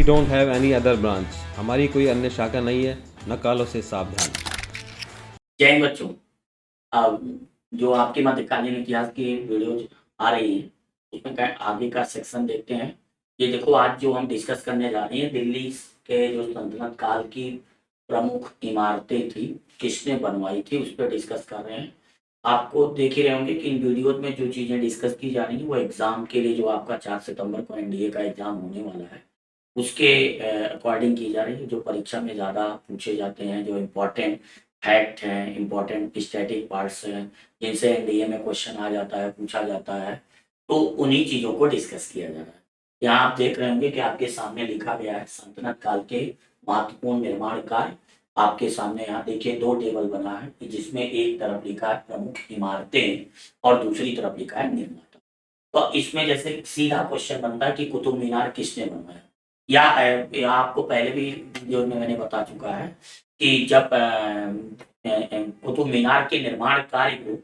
Don't have any other branch. हमारी कोई अन्य शाखा नहीं है, नकालों से सावधान। जय हिंद बच्चों। अब जो आपके मध्यकालीन इतिहास की वीडियोज आ रही हैं उसमें आगे का सेक्शन देखते हैं। ये देखो, आज जो हम डिस्कस करने जा रहे हैं, दिल्ली के जो सल्तनत काल की प्रमुख इमारतें थी, किसने बनवाई थी, उस पर डिस्कस कर रहे हैं। आपको देख ही रहे होंगे कि इन वीडियोज में जो चीज़ें डिस्कस की जा रही हैं वो एग्जाम के लिए, जो आपका 4 सितंबर को एनडीए का एग्जाम होने वाला है, उसके अकॉर्डिंग की जा रही है। जो परीक्षा में ज़्यादा पूछे जाते हैं, जो इम्पोर्टेंट फैक्ट हैं, इम्पोर्टेंट स्टैटिक पार्ट्स हैं, जिनसे एनडीए में क्वेश्चन आ जाता है, पूछा जाता है, तो उन्हीं चीज़ों को डिस्कस किया जा रहा है। यहाँ आप देख रहे होंगे कि आपके सामने लिखा गया है सल्तनत काल के महत्वपूर्ण निर्माण कार्य। आपके सामने यहाँ देखिए 2 टेबल बना है, जिसमें एक तरफ लिखा है प्रमुख इमारतें और दूसरी तरफ लिखा है निर्माता। तो इसमें जैसे सीधा क्वेश्चन बनता है कि कुतुब मीनार किसने बनवाया, या आपको पहले भी वीडियो में मैंने बता चुका है कि जब कुतुब मीनार के निर्माण कार्य को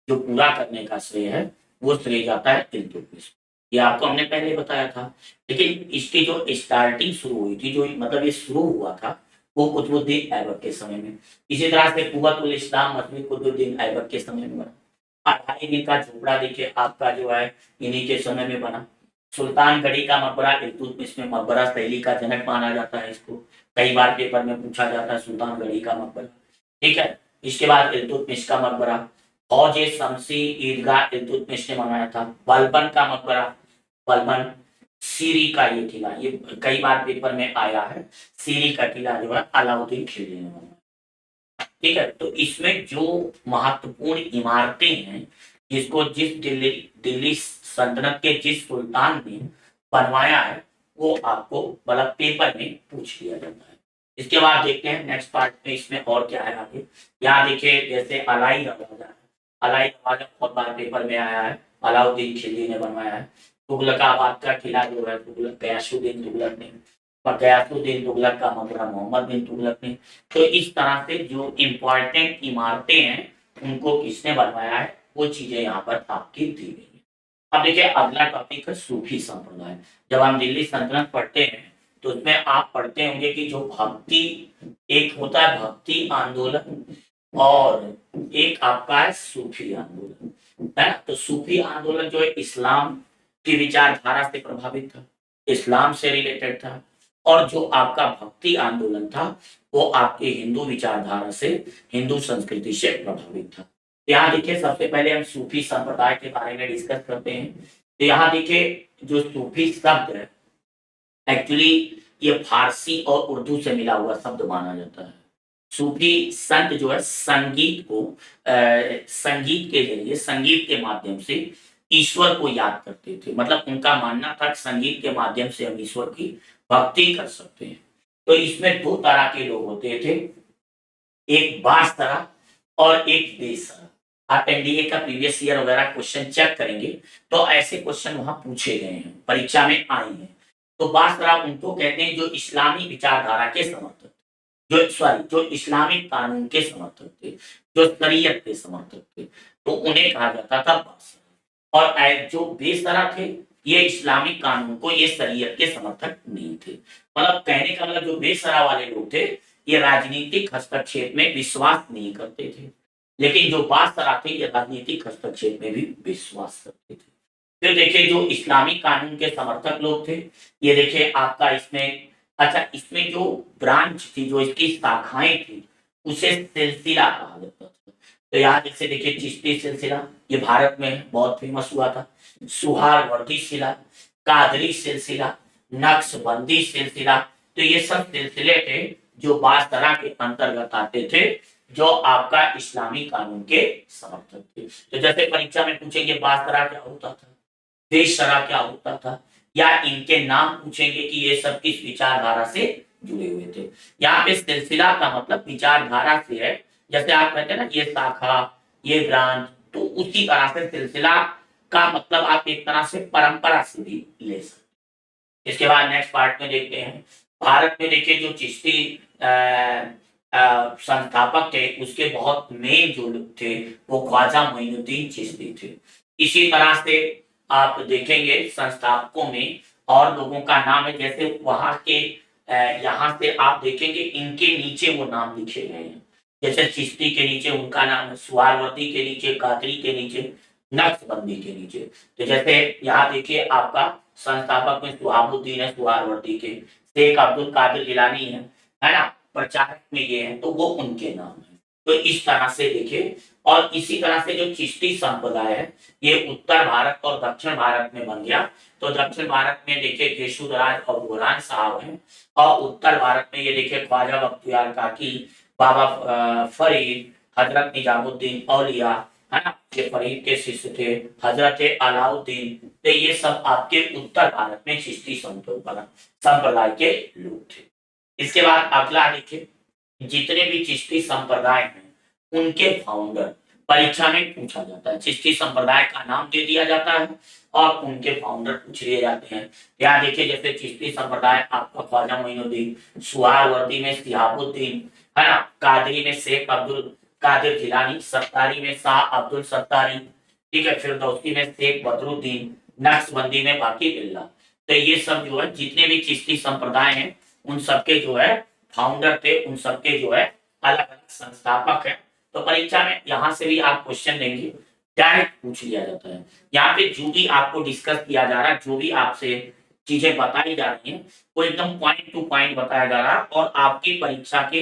जो पूरा करने का श्रेय है वो श्रेय जाता है इल्तुतमिश। ये आपको हमने पहले बताया था। लेकिन इसकी जो स्टार्टिंग शुरू हुई थी, जो मतलब ये शुरू हुआ था, वो कुतुबुद्दीन ऐबक के समय में। इसी तरह से कुव्वतुल इस्लाम मस्जिद कुतुबुद्दीन ऐबक के समय में बना। 2.5 का झोपड़ा देखिए आपका जो है इन्हीं के समय में बना। सुल्तानगढ़ी का मकबरा इल्तुतमिश में मकबरा शैली का जनक माना जाता है। इसको कई बार पेपर में पूछा जाता है, सुल्तानगढ़ी का मकबरा। ठीक है। इसके बाद इल्तुतमिश का मकबरा, फौज शमसी ईदगाह इल्तुतमिश ने बनाया था। बलबन का मकबरा, बलबन सीरी का ये किला, ये कई बार पेपर में आया है। सीरी का किला जो है अलाउद्दीन खिलजी ने बनाया। ठीक है। तो इसमें जो महत्वपूर्ण इमारतें हैं, जिसको जिस दिल्ली दिल्ली सल्तनत के जिस सुल्तान ने बनवाया है, वो आपको मतलब पेपर में पूछ लिया जाता है। इसके बाद देखते हैं नेक्स्ट पार्ट में इसमें और क्या है आगे। यहाँ देखिए जैसे अलाई दरवाजा है। अलाई दरवाजा बहुत बार पेपर में आया है, अलाउद्दीन खिलजी ने बनवाया है। तुगलकाबाद का किला जो है गयासुद्दीन तुगलक ने, और गयासुद्दीन तुगलक का मकबरा मोहम्मद बिन तुगलक ने। तो इस तरह से जो इम्पोर्टेंट इमारतें हैं उनको किसने बनवाया है, वो चीजें यहाँ पर आपकी दी गई है। अब देखिए अगला टॉपिक है सूफी संप्रदाय। जब हम दिल्ली सल्तनत पढ़ते हैं तो उसमें आप पढ़ते होंगे कि जो भक्ति, एक होता है भक्ति आंदोलन और एक आपका है सूफी आंदोलन, है ना। तो सूफी आंदोलन जो है इस्लाम की विचारधारा से प्रभावित था, इस्लाम से रिलेटेड था। और जो आपका भक्ति आंदोलन था वो आपके हिंदू विचारधारा से, हिंदू संस्कृति से प्रभावित था। यहाँ देखिए सबसे पहले हम सूफी संप्रदाय के बारे में डिस्कस करते हैं। तो यहाँ देखिए जो सूफी शब्द है, एक्चुअली ये फारसी और उर्दू से मिला हुआ शब्द माना जाता है। सूफी संत जो है संगीत को संगीत के जरिए, संगीत के माध्यम से ईश्वर को याद करते थे। मतलब उनका मानना था कि संगीत के माध्यम से हम ईश्वर की भक्ति कर सकते हैं। तो इसमें 2 तरह के लोग होते थे, एक बासरा और एक बेसरा। आप एनडीए का प्रीवियस ईयर वगैरह क्वेश्चन चेक करेंगे तो ऐसे क्वेश्चन वहां पूछे गए हैं, परीक्षा में आए हैं। तो बासरा उनको कहते हैं जो इस्लामी विचारधारा के समर्थक, जो इस्लामिक कानून के समर्थक थे, जो शरीयत के समर्थक थे, तो उन्हें कहा जाता था बासरा। और जो बेसरा थे, ये इस्लामिक कानून को, ये शरीयत के समर्थक नहीं थे। मतलब कहने का मतलब जो बेसरा वाले लोग थे ये राजनीतिक हस्तक्षेप में विश्वास नहीं करते थे, लेकिन जो बासरा थे ये राजनीतिक हस्तक्षेप में भी विश्वास करते थे। फिर देखिए जो इस्लामिक कानून के समर्थक लोग थे, ये देखिए आपका इसमें, अच्छा इसमें जो ब्रांच थी, जो इसकी शाखाएं थी, उसे सिलसिला कहा जाता था। तो यहाँ जैसे देखिए चिश्ती सिलसिला, ये भारत में बहुत फेमस हुआ था। सुहारवर्दी सिला, कादरी सिलसिला, नक्शबंदी सिलसिला, तो ये सब सिलसिले थे जो बासरा के अंतर्गत आते थे, जो आपका इस्लामी कानून के समर्थक थे। तो जैसे परीक्षा में पूछेंगे बासरा क्या होता था, बेशरा क्या होता था, या इनके नाम पूछेंगे कि ये सब किस विचारधारा से जुड़े हुए थे। यहाँ पे सिलसिला का मतलब विचारधारा से है। जैसे आप कहते हैं ना ये शाखा, ये ब्रांच, तो उसी तरह से सिलसिला का मतलब आप एक तरह से परंपरा से भी ले सकते हैं। इसके बाद नेक्स्ट पार्ट में देखते हैं, भारत में देखिए जो चिश्ती संस्थापक थे उसके बहुत मेन जो लोग थे वो ख्वाजा मोइनुद्दीन चिश्ती थे। इसी तरह से आप देखेंगे संस्थापकों में और लोगों का नाम है, जैसे वहां के यहाँ से आप देखेंगे इनके नीचे वो नाम लिखे गए हैं, जैसे चिश्ती के नीचे उनका नाम है, सुहारवर्दी के नीचे, कादरी के नीचे, नक्शबंदी के नीचे। तो जैसे यहाँ देखिए आपका संस्थापक में सुहाबुद्दीन है सुहारवर्दी के, शेख अब्दुल कादिर जिलानी है ना, प्रचारक में ये है, तो वो उनके नाम है। तो इस तरह से देखिए, और इसी तरह से जो चिश्ती संप्रदाय है ये उत्तर भारत और दक्षिण भारत में बन गया। तो दक्षिण भारत में देखिए केशुदराज और बोरान साहब हैं, और उत्तर भारत में ये देखिए ख्वाजा बख्तियार काकी, बाबा फरीद, हजरत निजामुद्दीन औलिया, है ना, ये फरीद के शिष्य थे, हजरत अलाउद्दीन। तो ये सब आपके उत्तर भारत में चिश्ती संप्रदाय के लोग थे। इसके बाद अगला देखिए, जितने भी चिश्ती संप्रदाय हैं उनके फाउंडर परीक्षा में पूछा जाता है, चिश्ती संप्रदाय का नाम दे दिया जाता है और उनके फाउंडर पूछ लिए जाते हैं। यहाँ देखिए जैसे चिश्ती संप्रदाय आपका ख्वाजा मोइनुद्दीन, सुहारवर्दी में शिहाबुद्दीन, है ना, कादरी में शेख अब्दुल कादिर जिलानी, सत्तारी में शाह अब्दुल सत्तारी, ठीक है, फिरदौसी में शेख बदरुद्दीन, नक्शबंदी में बाकी बिल्ला। तो ये सब जो है जितने भी चिश्ती संप्रदाय हैं उन सबके जो है फाउंडर थे, उन सबके जो है अलग अलग संस्थापक है। तो परीक्षा में यहाँ से भी आप क्वेश्चन लेंगे, डायरेक्ट पूछ लिया जाता है। यहाँ पे जो भी आपको डिस्कस किया जा रहा है, जो भी आपसे चीजें बताई जा रही हैं, वो एकदम पॉइंट टू पॉइंट बताया जा रहा है और आपकी परीक्षा के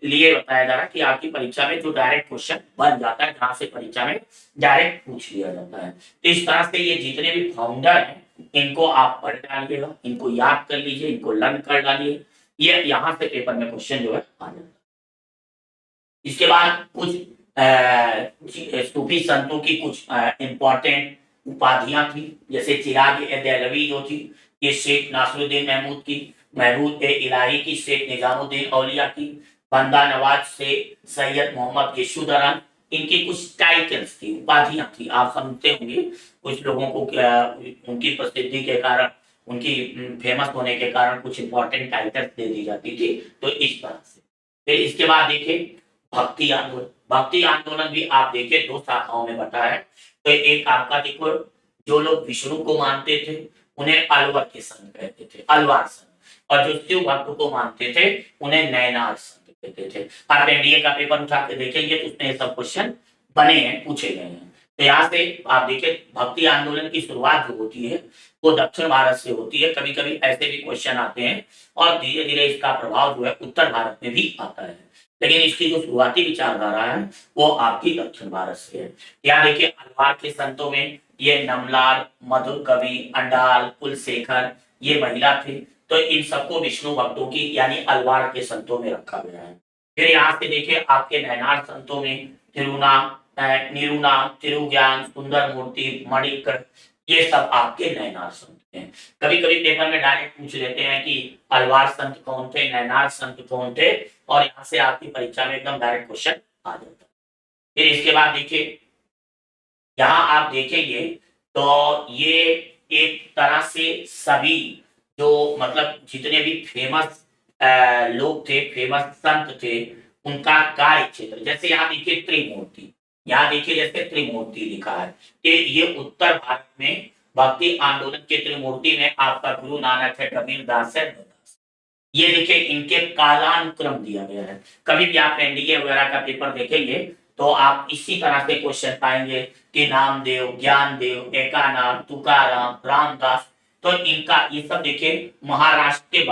लिए बताया जा रहा है कि आपकी परीक्षा में जो डायरेक्ट क्वेश्चन बन जाता है, जहां से परीक्षा में डायरेक्ट पूछ लिया जाता है। तो इस तरह से ये जितने भी फाउंडर हैं इनको आप पढ़ डालिएगा, इनको याद कर लीजिए, इनको लर्न कर डालिए, ये यहाँ से पेपर में क्वेश्चन जो है आ जाता है। इसके बाद कुछ सूफी संतों की कुछ इंपॉर्टेंट उपाधियां थी, जैसे चिराग ए देहलवी जो थी ये शेख नासरुद्दीन महमूद ए इलाही की, शेख निजामुद्दीन औलिया की, बंदा नवाज से सैयद मोहम्मद यशुदरन, इनकी कुछ टाइटल्स थी, उपाधियां थी। आप समझते होंगे कुछ लोगों को उनकी प्रसिद्धि के कारण, उनकी फेमस होने के कारण कुछ इंपॉर्टेंट टाइटल्स दे दी जाती थी। तो इस तरह से फिर इसके बाद देखिए भक्ति आंदोलन भी आप देखिए दो शाखाओं में बटा है। तो एक आपका देखो, जो लोग विष्णु को मानते थे उन्हें अलवर के संत कहते थे, अलवार संत, और जो शिव भक्त को मानते थे उन्हें नैनार संत कहते थे। आप एनडीए का पेपर उठा के देखेंगे तो उसमें सब क्वेश्चन बने हैं, पूछे गए हैं। तो यहाँ से आप देखिए भक्ति आंदोलन की शुरुआत जो होती है वो दक्षिण भारत से होती है। कभी कभी ऐसे भी क्वेश्चन आते हैं और धीरे धीरे इसका प्रभाव जो है उत्तर भारत में भी आता है, लेकिन इसकी जो शुरुआती विचारधारा है वो आपकी दक्षिण भारत से है। यहाँ देखिए अलवार के संतों में ये नमलाल, मधुर कवि, अंडाल, कुलशेखर ये महिला थे। तो इन सबको विष्णु भक्तों की यानी अलवार के संतों में रखा गया है। फिर यहाँ से देखिए आपके नैनार संतों में निरुना, तिरुज्ञान, सुंदर मूर्ति, मणिकर, ये सब आपके नैनार संत हैं। कभी कभी पेपर में डायरेक्ट पूछ लेते हैं कि अलवार संत कौन थे, नैनार संत कौन थे, और यहाँ से आपकी परीक्षा में एकदम डायरेक्ट क्वेश्चन आ जाता है। फिर इसके बाद देखिए यहाँ आप देखेंगे तो ये एक तरह से सभी जो मतलब जितने भी फेमस लोग थे, फेमस संत थे, उनका कार्य क्षेत्र, जैसे यहाँ देखिए त्रिमूर्ति, यहाँ देखिए जैसे त्रिमूर्ति लिखा है कि ये उत्तर भारत में भक्ति आंदोलन के त्रिमूर्ति में आपका गुरु नानक है, कबीर दास है, ये देखिए इनके कालानुक्रम दिया गया है। कभी भी आप एनडीए वगैरह का पेपर देखेंगे तो आप इसी तरह से क्वेश्चन पाएंगे कि नामदेव, ज्ञानदेव, एकानाथ, तुकाराम, रामदास। तो इनका ये सब देखिए महाराष्ट्र के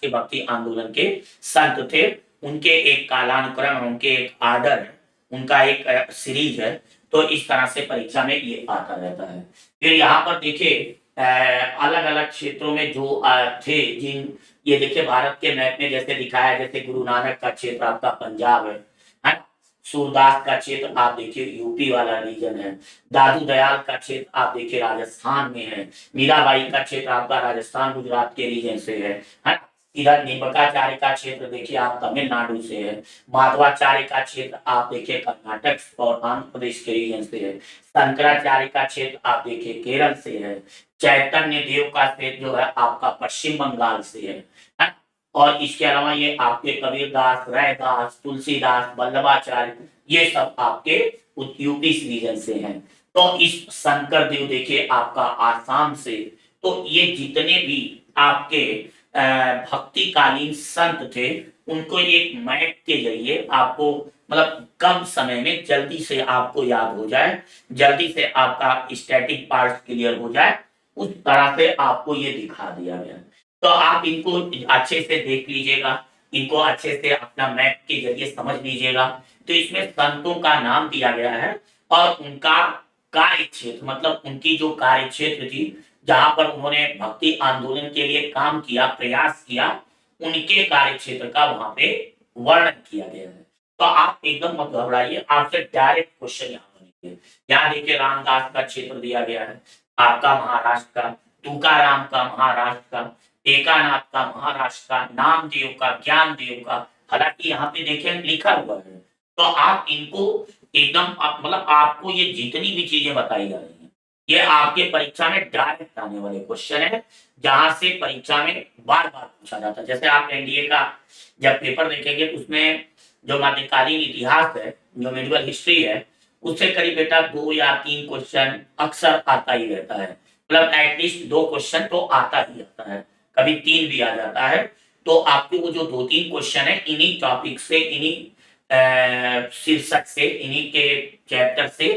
भक्ति आंदोलन के संत थे। उनके एक कालानुक्रम, उनके एक आर्डर है, उनका एक सीरीज है। तो इस तरह से परीक्षा में ये आता रहता है। फिर यहाँ पर देखिए अलग अलग क्षेत्रों में जो थे जिन, ये देखिए भारत के मैप में जैसे दिखाया, जैसे गुरु नानक का क्षेत्र आपका पंजाब है ना, सूरदास का क्षेत्र आप देखिए यूपी वाला रीजन है, दादू दयाल का क्षेत्र आप देखिए राजस्थान में है, मीराबाई का क्षेत्र आपका राजस्थान गुजरात के रीजन से है ना। इधर निम्बकाचार्य का क्षेत्र देखिए आप तमिलनाडु से है, माधवाचार्य का क्षेत्र आप देखिए कर्नाटक और आंध्र प्रदेश के रीजन से है, शंकराचार्य का क्षेत्र आप देखिए केरल से है, चैतन्य देव का क्षेत्र जो है आपका पश्चिम बंगाल से है। और इसके अलावा ये आपके कबीरदास, रैदास, तुलसीदास, वल्लभाचार्य, ये सब आपके यूपी रीजन से हैं। तो इस शंकर देव देखिए आपका आसाम से, तो ये जितने भी आपके भक्तिकालीन संत थे, उनको एक मैप के जरिए आपको मतलब कम समय में जल्दी से आपको याद हो जाए, जल्दी से आपका स्टैटिक पार्ट क्लियर हो जाए, उस तरह से आपको ये दिखा दिया गया है। तो आप इनको अच्छे से देख लीजिएगा, इनको अच्छे से अपना मैप के जरिए समझ लीजिएगा। तो इसमें संतों का नाम दिया गया है और उनका कार्य क्षेत्र मतलब उनकी जो कार्य क्षेत्र थी, जहां पर उन्होंने भक्ति आंदोलन के लिए काम किया, प्रयास किया, उनके कार्य क्षेत्र का वहां पे वर्णन किया गया है। तो आप एकदम मत घबराइए, आपसे डायरेक्ट क्वेश्चन यहाँ बनेंगे। यहाँ देखिए रामदास का क्षेत्र दिया गया है, आपका महाराष्ट्र का, तुकाराम का महाराष्ट्र का, एकानाथ का महाराष्ट्र का, नामदेव का, ज्ञानदेव का, हालांकि यहाँ पे देखें लिखा हुआ है। तो आप इनको एकदम मतलब आपको ये जितनी भी चीजें बताई जा रही हैं, ये आपके परीक्षा में डायरेक्ट आने वाले क्वेश्चन है, जहां से परीक्षा में बार बार पूछा जाता है। जैसे आप एनडीए का जब पेपर देखेंगे तो उसमें जो मध्यकालीन इतिहास है, जो मेडिवल हिस्ट्री है, उससे करीब बेटा 2 या 3 क्वेश्चन अक्सर आता ही रहता है। मतलब एटलीस्ट 2 क्वेश्चन तो आता ही आता है, कभी 3 भी आ जाता है। तो आपके वो जो 2-3 क्वेश्चन है इन्हीं टॉपिक से, इन्हीं शीर्षक से, इन्हीं के चैप्टर से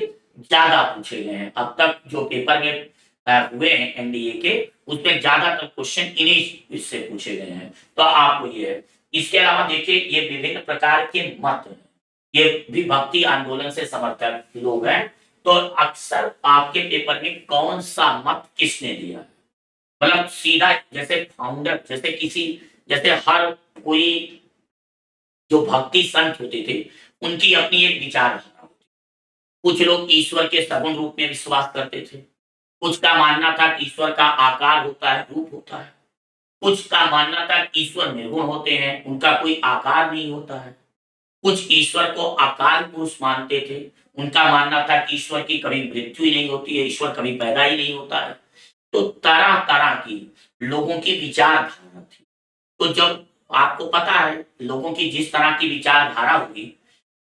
ज्यादा पूछे गए हैं। अब तक जो पेपर में हुए हैं एनडीए के, उसमें ज्यादातर क्वेश्चन इन्हीं इससे पूछे गए हैं। तो आपको ये है। इसके अलावा देखिए ये विभिन्न प्रकार के मत हैं, ये भी भक्ति आंदोलन से समर्थक लोग हैं। तो अक्सर आपके पेपर में कौन सा मत किसने दिया है, मतलब सीधा जैसे फाउंडर, जैसे किसी, जैसे हर कोई जो भक्ति संत होते थे, उनकी अपनी एक विचारधारा होती। कुछ लोग ईश्वर के सगुण रूप में विश्वास करते थे, कुछ का मानना था कि ईश्वर का आकार होता है, रूप होता है, कुछ का मानना था कि ईश्वर निर्गुण होते हैं, उनका कोई आकार नहीं होता है, कुछ ईश्वर को अकाल पुरुष मानते थे, उनका मानना था कि ईश्वर की कभी मृत्यु ही नहीं होती है, ईश्वर कभी पैदा ही नहीं होता है। तो तरह तरह की लोगों की विचारधारा थी। तो जब आपको पता है लोगों की जिस तरह की विचारधारा होगी,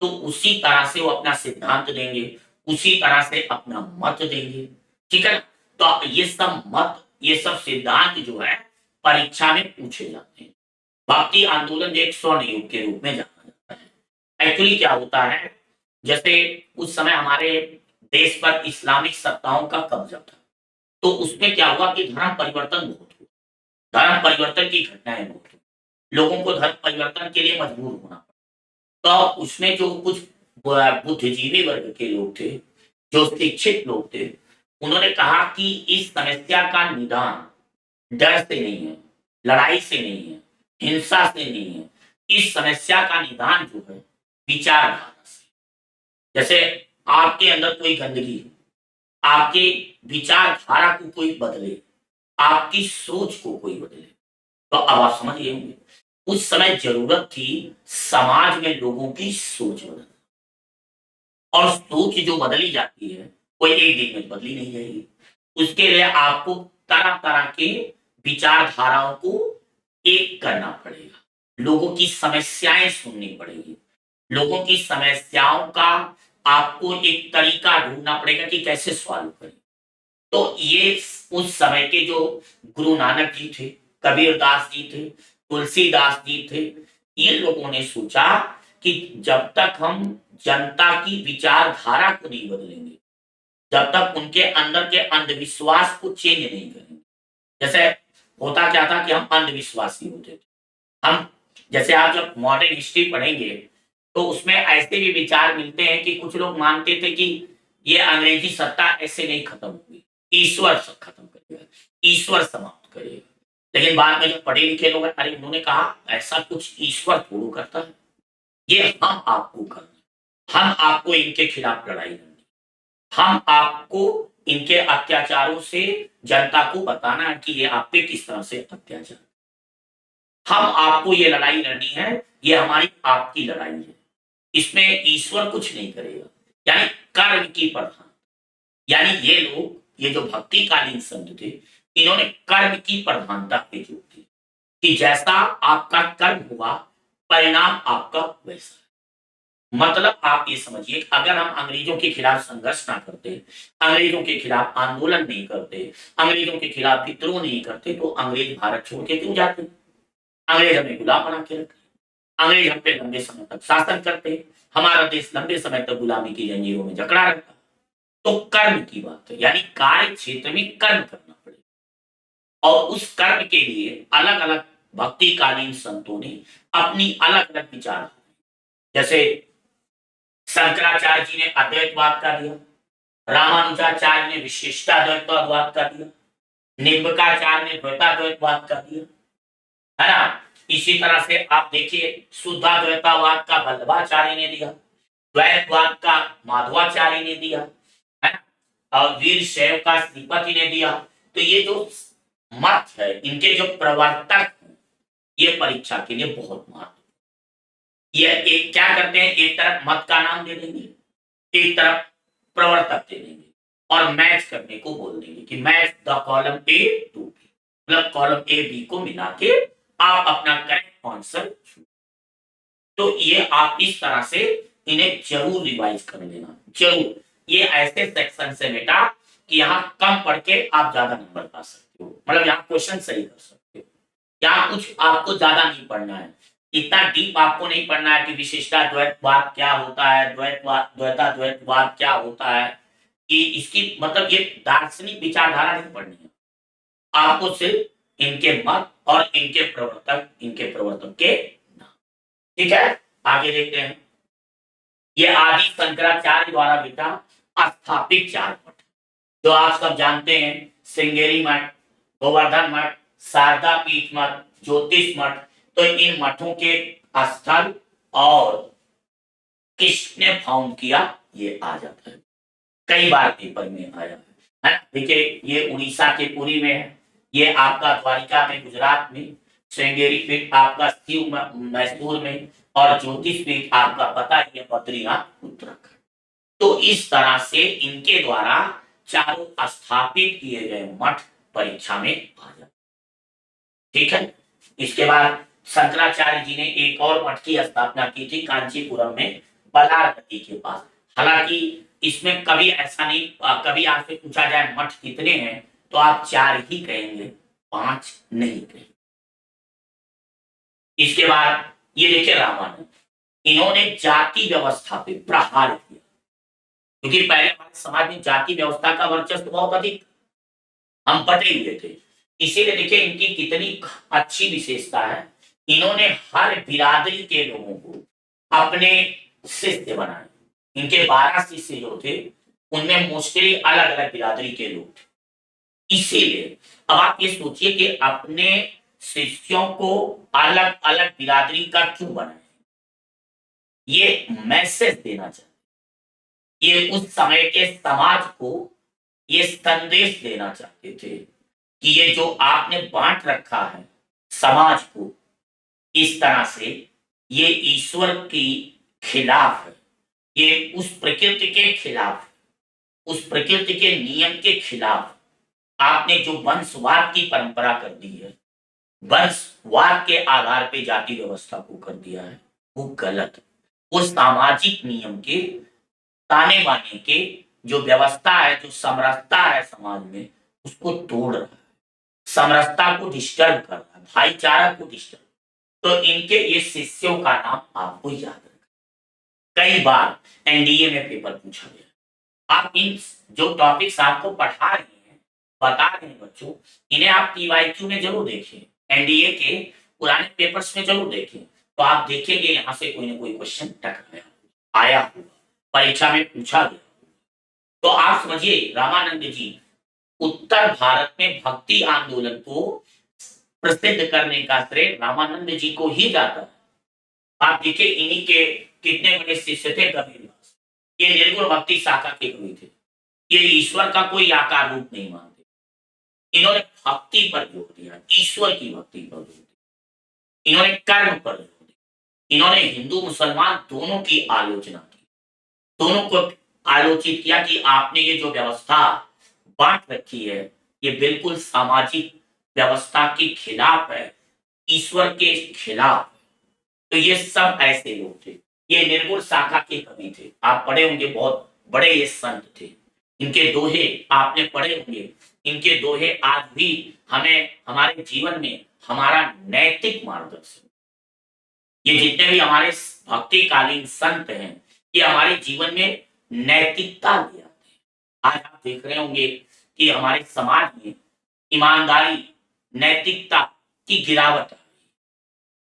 तो उसी तरह से वो अपना सिद्धांत देंगे, उसी तरह से अपना मत देंगे। ठीक है ना? तो ये सब मत, ये सब सिद्धांत जो है परीक्षा में पूछे जाते हैं। भक्ति आंदोलन एक स्वर्ण युग के रूप में जाना जाता है। एक्चुअली क्या होता है, जैसे उस समय हमारे देश पर इस्लामिक सत्ताओं का कब्जा था, तो उसमें क्या हुआ कि धर्म परिवर्तन बहुत हुआ, धर्म परिवर्तन की घटनाएं बहुत हुई, लोगों को धर्म परिवर्तन के लिए मजबूर होना पड़ा। तो उसमें जो कुछ बुद्धिजीवी वर्ग के लोग थे, जो शिक्षित लोग थे, उन्होंने कहा कि इस समस्या का निदान डर से नहीं है, लड़ाई से नहीं है, हिंसा से नहीं है, इस समस्या का निदान जो है विचारधारा से। जैसे आपके अंदर कोई गंदगी है, आपके विचारधारा को कोई बदले, आपकी सोच को कोई बदले। तो अब आप समझिए होंगे उस समय जरूरत थी समाज में लोगों की सोच बदलना, और सोच जो बदली जाती है कोई एक दिन में बदली नहीं जाएगी। उसके लिए आपको तरह तरह के विचारधाराओं को एक करना पड़ेगा, लोगों की समस्याएं सुननी पड़ेगी, लोगों की समस्याओं का आपको एक तरीका ढूंढना पड़ेगा कि कैसे सॉल्व करें। तो ये उस समय के जो गुरु नानक जी थे, कबीरदास जी थे, तुलसीदास जी थे, ये लोगों ने सोचा कि जब तक हम जनता की विचारधारा को नहीं बदलेंगे, जब तक उनके अंदर के अंधविश्वास को चेंज नहीं करेंगे। जैसे होता क्या था कि हम अंधविश्वासी होते थे, हम जैसे आप जब मॉडर्न हिस्ट्री पढ़ेंगे तो उसमें ऐसे भी विचार मिलते हैं कि कुछ लोग मानते थे कि ये अंग्रेजी सत्ता ऐसे नहीं खत्म होगी, ईश्वर सब खत्म करेगा, ईश्वर समाप्त करेगा। लेकिन बाद में जो पढ़े लिखे लोग हैं, अरे उन्होंने कहा ऐसा कुछ ईश्वर थोड़ा करता है, ये हम आपको करना, हम आपको इनके खिलाफ लड़ाई लड़नी, हम आपको इनके अत्याचारों से जनता को बताना है कि ये आप पे किस तरह से अत्याचार, हम आपको ये लड़ाई लड़नी है, ये हमारी आपकी लड़ाई है, इसमें ईश्वर कुछ नहीं करेगा। यानी कर्म की प्रधान, यानी ये लोग, ये जो भक्तिकालीन संत थे, इन्होंने कर्म की प्रधानता पे जोर दिया कि जैसा आपका कर्म हुआ परिणाम आपका वैसा है। मतलब आप ये समझिए, अगर हम अंग्रेजों के खिलाफ संघर्ष ना करते, अंग्रेजों के खिलाफ आंदोलन नहीं करते, अंग्रेजों के खिलाफ विद्रोह नहीं करते, तो अंग्रेज भारत छोड़ के क्यों जाते? अंग्रेज हमें गुलाम बना के रखते, अंग्रेज हम पे लंबे समय तक शासन करते, हमारा देश लंबे समय तक गुलामी की जंजीरों में जकड़ा रहता। तो कर्म की बात है, यानी कार्य क्षेत्र में कर्म करना पड़ेगा, और उस कर्म के लिए अलग अलग भक्तिकालीन संतों ने अपनी अलग अलग विचार, जैसे शंकराचार्य जी ने अद्वैतवाद का दिया, रामानुजाचार्य ने विशिष्टाद्वैतवाद का दिया, निम्बकाचार्य ने द्वैताद्वैतवाद का दिया, है ना। इसी तरह से आप देखिए, शुद्धाद्वैतवाद का वल्लभाचार्य ने दिया, द्वैतवाद का माधवाचार्य ने दिया, है ना, और वीर शैव का श्रीपति ने दिया। तो ये जो मत है, इनके जो प्रवर्तक हैं, ये परीक्षा के लिए बहुत महत्व, ये एक क्या करते हैं, एक तरफ मत का नाम दे देंगे, एक तरफ प्रवर्तक दे देंगे, और मैच करने को बोल देंगे कि match the column A to B, मतलब कॉलम ए बी को मिला के आप अपना करेक्ट आंसर। तो ये आप इस तरह से इन्हें जरूर रिवाइज कर लेना, जरूर। ये ऐसे सेक्शन से बेटा कि यहाँ कम पढ़ के आप ज्यादा नंबर पा सकते हो, मतलब यहाँ क्वेश्चन सही कर सकते हो, यहाँ कुछ आपको ज्यादा नहीं पढ़ना है, इतना डीप आपको नहीं पढ़ना है कि विशिष्टाद्वैतवाद क्या होता है, द्वैतवाद द्वैताद्वैतवाद क्या होता है, कि इसकी मतलब ये दार्शनिक विचारधारा नहीं पढ़नी है आपको, सिर्फ इनके मत और इनके प्रवर्तक के नाम। ठीक है, आगे देखते हैं। ये आदि शंकराचार्य द्वारा बेटा स्थापित 4 मठ, जो आप सब जानते हैं, श्रृंगेरी मठ, गोवर्धन मठ, शारदा पीठ मठ, ज्योतिष मठ। तो इन मठों के स्थल और किसने फाउंड किया, ये आ जाता है, कई बार पेपर में आया है ना। देखिए, ये उड़ीसा के पुरी में है, ये आपका द्वारिका में गुजरात में, श्रृंगेरी पीठ आपका शिव मैसूर में, और ज्योतिष पीठ आपका पता ही है बद्रीनाथ उत्तराखंड। तो इस तरह से इनके द्वारा चारों स्थापित किए गए मठ परीक्षा में आ जाते। ठीक है, इसके बाद शंकराचार्य जी ने एक और मठ की स्थापना की थी कांचीपुरम में, बलार नदी के पास। हालांकि इसमें कभी ऐसा नहीं, कभी आपसे पूछा जाए मठ कितने हैं, तो आप 4 ही कहेंगे, 5 नहीं कहेंगे। इसके बाद ये देखिए रामानंद, इन्होंने जाति व्यवस्था पे प्रहार किया, क्योंकि पहले हमारे समाज में जाति व्यवस्था का वर्चस्व बहुत अधिक, हम बटे हुए थे। इसीलिए देखिए इनकी कितनी अच्छी विशेषता है, इन्होंने हर बिरादरी के लोगों को अपने शिष्य बनाए। इनके 12 शिष्य जो थे, उनमें मोस्टली अलग अलग बिरादरी के लोग थे। इसीलिए अब आप ये सोचिए कि अपने शिष्यों को अलग अलग बिरादरी का क्यों बनाए, ये मैसेज देना चाहते, ये उस समय के समाज को ये संदेश देना चाहते थे कि ये जो आपने बांट रखा है समाज को इस तरह से, ये ईश्वर की खिलाफ है, ये उस प्रकृति के खिलाफ, उस प्रकृति के नियम के खिलाफ। आपने जो वंशवाद की परंपरा कर दी है, वंशवाद के आधार पे जाति व्यवस्था को कर दिया है, वो गलत है। वो सामाजिक नियम के, ताने बाने के जो व्यवस्था है, जो समरसता है समाज में, उसको तोड़ रहा है, समरसता को डिस्टर्ब कर रहा है, भाईचारा को डिस्टर्ब। तो इनके ये शिष्यों का नाम आपको याद रखना, कई बार एनडीए में पेपर पूछा गया। आप इन जो टॉपिक्स आपको पढ़ा रहे हैं, बता रहे हैं बच्चों, इन्हें आप पीवाईक्यू में जरूर देखें, एनडीए के पुराने पेपर्स में जरूर देखें, तो आप देखेंगे यहाँ से कोई ना कोई क्वेश्चन टकराया आया होगा, परीक्षा में पूछा गया। तो आप समझिए, रामानंद जी उत्तर भारत में भक्ति आंदोलन को प्रसिद्ध करने का श्रेय रामानंद जी को ही जाता है। आप देखिए, इन्हीं के कितने बड़े शिष्य थे कबीरदास, ये निर्गुण भक्ति शाखा के कवि थे, ये ईश्वर का कोई आकार रूप नहीं मानते, इन्होंने भक्ति पर जोर दिया, ईश्वर की भक्ति पर जोर दिया, इन्होंने कर्म पर जोर दिया, इन्होंने हिंदू मुसलमान दोनों की आलोचना की, दोनों को आलोचित किया कि आपने ये जो व्यवस्था बांट रखी है, ये बिल्कुल सामाजिक व्यवस्था के खिलाफ है, ईश्वर के खिलाफ। तो ये सब ऐसे लोग थे ये निर्गुण शाखा के कवि थे। आप पढ़े होंगे, बहुत बड़े ये संत थे। इनके दोहे आपने पढ़े होंगे। इनके दोहे आज भी हमें हमारे जीवन में हमारा नैतिक मार्गदर्शन, ये जितने भी हमारे भक्तिकालीन संत हैं, ये हमारे जीवन में नैतिकता ले आते हैं। आज आप देख रहे होंगे कि हमारे समाज में ईमानदारी, नैतिकता की गिरावट है।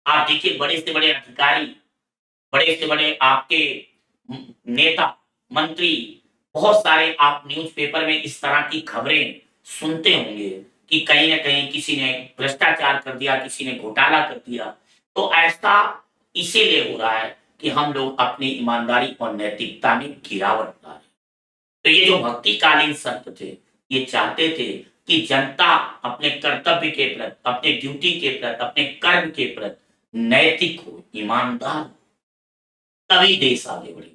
आप देखिए, बड़े से बड़े अधिकारी, बड़े से बड़े आपके नेता, मंत्री, बहुत सारे आप न्यूज़पेपर में इस तरह की खबरें सुनते होंगे कि कहीं ना कहीं किसी ने भ्रष्टाचार कर दिया, किसी ने घोटाला कर दिया। तो ऐसा इसीलिए हो रहा है कि हम लोग अपनी ईमानदारी और नैतिकता में गिरावट ला रहे हैं। तो ये जो भक्तिकालीन संत थे, ये चाहते थे कि जनता अपने कर्तव्य के प्रति, अपने ड्यूटी के प्रति, अपने कर्म के प्रति नैतिक हो, ईमानदार हो, तभी देश आगे बढ़े।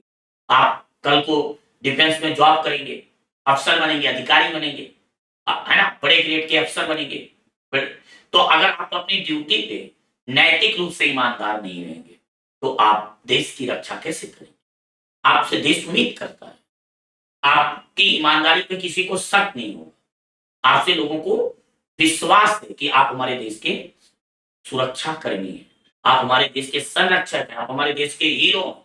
आप कल को डिफेंस में जॉब करेंगे, अफसर बनेंगे, अधिकारी बनेंगे, है ना, बड़े ग्रेड के अफसर बनेंगे। तो अगर आप अपनी ड्यूटी पे नैतिक रूप से ईमानदार नहीं रहेंगे, तो आप देश की रक्षा कैसे करेंगे? आपसे देश उम्मीद करता है। आपकी ईमानदारी पे किसी को शक नहीं होगा। आपसे लोगों को विश्वास है कि आप हमारे देश के सुरक्षा कर्मी हैं, आप हमारे देश के संरक्षक हैं, आप हमारे देश के हीरो हैं।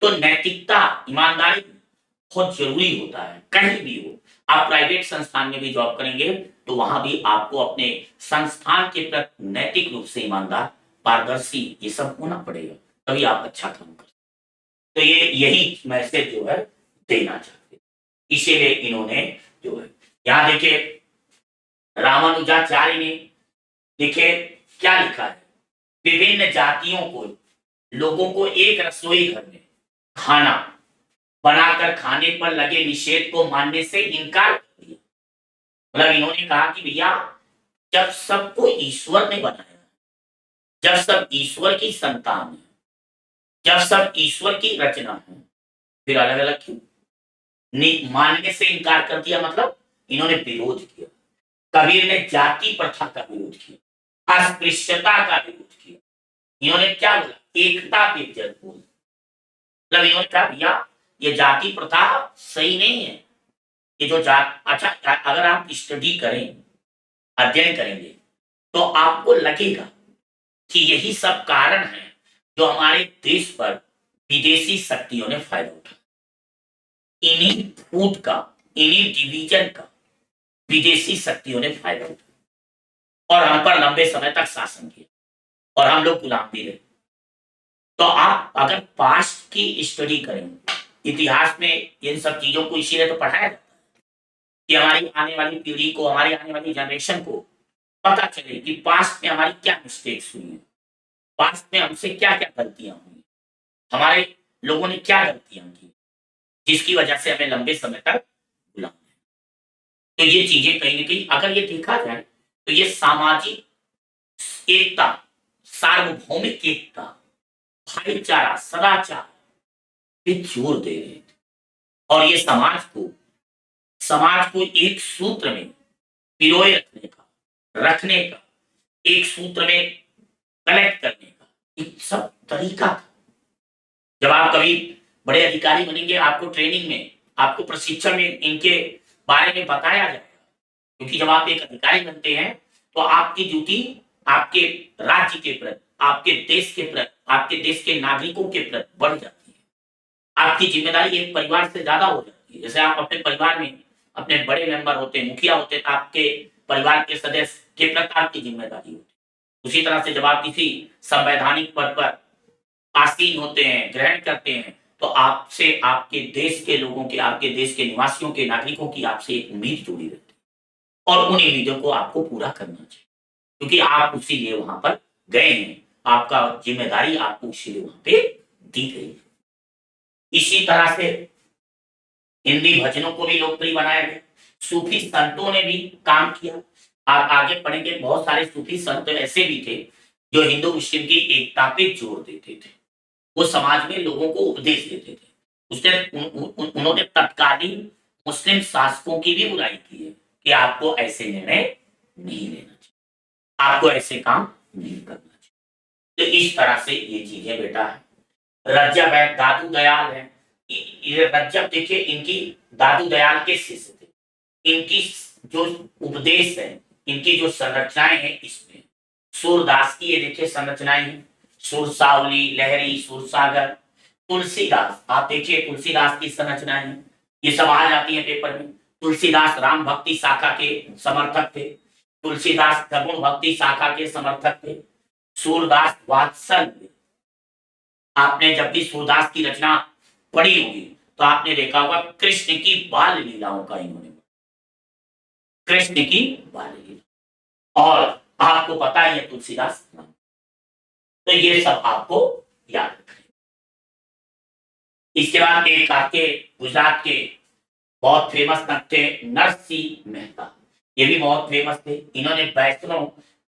तो नैतिकता, ईमानदारी बहुत जरूरी होता है। कहीं भी हो, आप प्राइवेट संस्थान में भी जॉब करेंगे तो वहां भी आपको अपने संस्थान के प्रति नैतिक रूप से ईमानदार, पारदर्शी, ये सब होना पड़ेगा, तभी आप अच्छा काम कर। तो ये यही मैसेज जो है देना चाहते, इसीलिए इन्होंने जो है, यहाँ देखिए रामानुजाचार्य ने देखिए क्या लिखा है, विभिन्न जातियों को, लोगों को एक रसोई घर में खाना बनाकर खाने पर लगे निषेध को मानने से इनकार कर दिया। मतलब इन्होंने कहा कि भैया, जब सबको ईश्वर ने बनाया, जब सब ईश्वर की संतान है, जब सब ईश्वर की रचना है, फिर अलग अलग क्यों? मानने से इनकार कर दिया, मतलब इन्होंने विरोध किया। कबीर ने जाति प्रथा का विरोध किया, अस्पृश्यता का विरोध किया। इन्होंने क्या बोला? एकता पे जल बोल। मतलब इन्होंने कहा भैया, ये जाति प्रथा सही नहीं है। ये जो जात, अच्छा, अगर आप स्टडी करें, अध्ययन करेंगे, तो आपको लगेगा कि यही सब कारण है जो हमारे देश पर विदेशी शक्तियों ने फायदा उठाया। इन्हीं फूट का, इन्हीं डिवीजन का विदेशी शक्तियों ने फायदा उठाया और हम पर लंबे समय तक शासन किया और हम लोग गुलाम भी रहे। तो आप अगर पास्ट की स्टडी करें, इतिहास में इन सब चीजों को इसीलिए तो पढ़ाया जाता है कि हमारी आने वाली पीढ़ी को, हमारी आने वाली जनरेशन को पता चले कि पास्ट में हमारी क्या मिस्टेक्स हुई हैं, पास्ट में हमसे क्या क्या गलतियां हुई, हमारे लोगों ने क्या गलतियां की, जिसकी वजह से हमें लंबे समय तक गुलाम है। तो ये चीजें कहीं ना कहीं अगर ये देखा जाए तो ये सामाजिक एकता, सार्वभौमिक एकता, भाईचारा, सदाचार पे जोर दे रहे थे और ये समाज को एक सूत्र में पिरोए रखने का, एक सूत्र में कनेक्ट करने का एक सब तरीका था। जब आप कभी बड़े अधिकारी बनेंगे, आपको ट्रेनिंग में, आपको प्रशिक्षण में इनके बारे में बताया जाएगा, क्योंकि जब आप एक अधिकारी बनते हैं तो आपकी ड्यूटी आपके राज्य के प्रति, आपके देश के प्रति, आपके देश के नागरिकों के प्रति बढ़ जाती है। आपकी जिम्मेदारी एक परिवार से ज्यादा हो जाती है। जैसे आप अपने परिवार में अपने बड़े मेंबर होते हैं, मुखिया होते हैं, तो आपके परिवार के सदस्य के प्रति आपकी जिम्मेदारी होती है। उसी तरह से जब आप किसी संवैधानिक पद पर आसीन होते हैं, ग्रहण करते हैं, तो आपसे आपके देश के लोगों के, आपके देश के निवासियों के, नागरिकों की आपसे एक उम्मीद जुड़ी रहती है और उन उम्मीदों को आपको पूरा करना चाहिए, क्योंकि आप उसी लिए वहां पर गए हैं, आपका जिम्मेदारी आपको उसी लिए वहां पे दी गई है। इसी तरह से हिंदी भजनों को भी लोकप्रिय बनाया गया। सूफी संतों ने भी काम किया। आप आगे पढ़ेंगे, बहुत सारे सूफी संत ऐसे भी थे जो हिंदू मुस्लिम की एकता पे जोर देते थे। वो समाज में लोगों को उपदेश देते थे। उन्होंने तत्कालीन मुस्लिम शासकों की भी बुराई की है कि आपको ऐसे निर्णय नहीं लेना चाहिए, आपको ऐसे काम नहीं करना चाहिए। तो इस तरह से ये चीजें बेटा है। रज्जब है, दादू दयाल है। ये रज्जब देखिए, इनकी दादू दयाल के शिष्य थे। इनकी जो उपदेश है, इनकी जो संरचनाएं हैं, इसमें सूरदास की ये देखिए संरचनाएं हैं, सुरसावली, लहरी, सुरसागर, तुलसीदास। आप देखिए तुलसीदास की संरचनाएं हैं, ये सब आ जाती है पेपर में। तुलसीदास राम भक्ति शाखा के समर्थक थे। तुलसीदास सगुण भक्ति शाखा के समर्थक थे। सूरदास वात्सल्य, आपने जब भी सूरदास की रचना पढ़ी होगी तो आपने देखा होगा कृष्ण की बाल लीलाओं का इन्होंने, कृष्ण की बाल लीला, और आपको पता है ये तुलसीदास, तो ये सब आपको याद रखना। इसके बाद एक आपके गुजरात के बहुत फेमस नट थे नरसिंह मेहता, ये भी बहुत फेमस थे। इन्होंने वैष्णव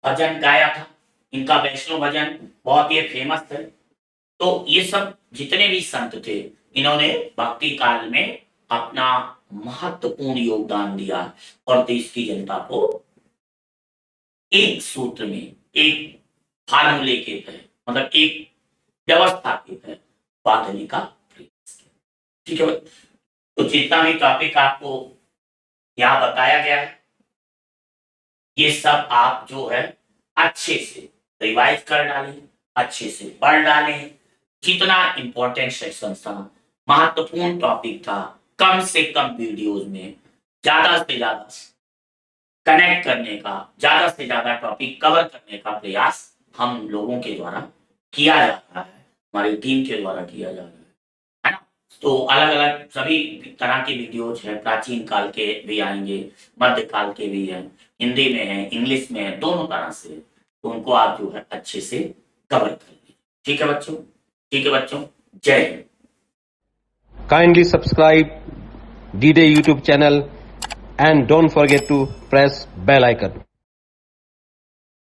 भजन गाया था, इनका वैष्णव भजन बहुत ही फेमस है। तो ये सब जितने भी संत थे, इन्होंने भक्ति काल में अपना महत्वपूर्ण योगदान दिया और देश की जनता को एक सूत्र में, एक फार्मूले के तहत, मतलब एक व्यवस्था के तहत बांधने का प्रयास किया। ठीक है, तो जितना भी टॉपिक आपको यहाँ बताया गया है, ये सब आप जो है अच्छे से रिवाइज कर डालें, अच्छे से पढ़ डालें। जितना इंपॉर्टेंट सेक्शन था, महत्वपूर्ण टॉपिक था, कम से कम वीडियोज में ज्यादा से ज्यादा कनेक्ट करने का, ज्यादा से ज्यादा टॉपिक कवर करने का प्रयास हम लोगों के द्वारा किया जा रहा है, हमारी टीम के द्वारा किया जा रहा है ना। तो अलग अलग सभी तरह के वीडियोज हैं, प्राचीन काल के भी आएंगे, मध्य काल के भी हैं, हिंदी में है, इंग्लिश में है, दोनों तरह से। तो उनको आप जो है अच्छे से कवर कर लीजिए। ठीक है बच्चों, ठीक है बच्चों, जय Hind. Kindly subscribe D-Day YouTube channel and don't forget to press bell icon.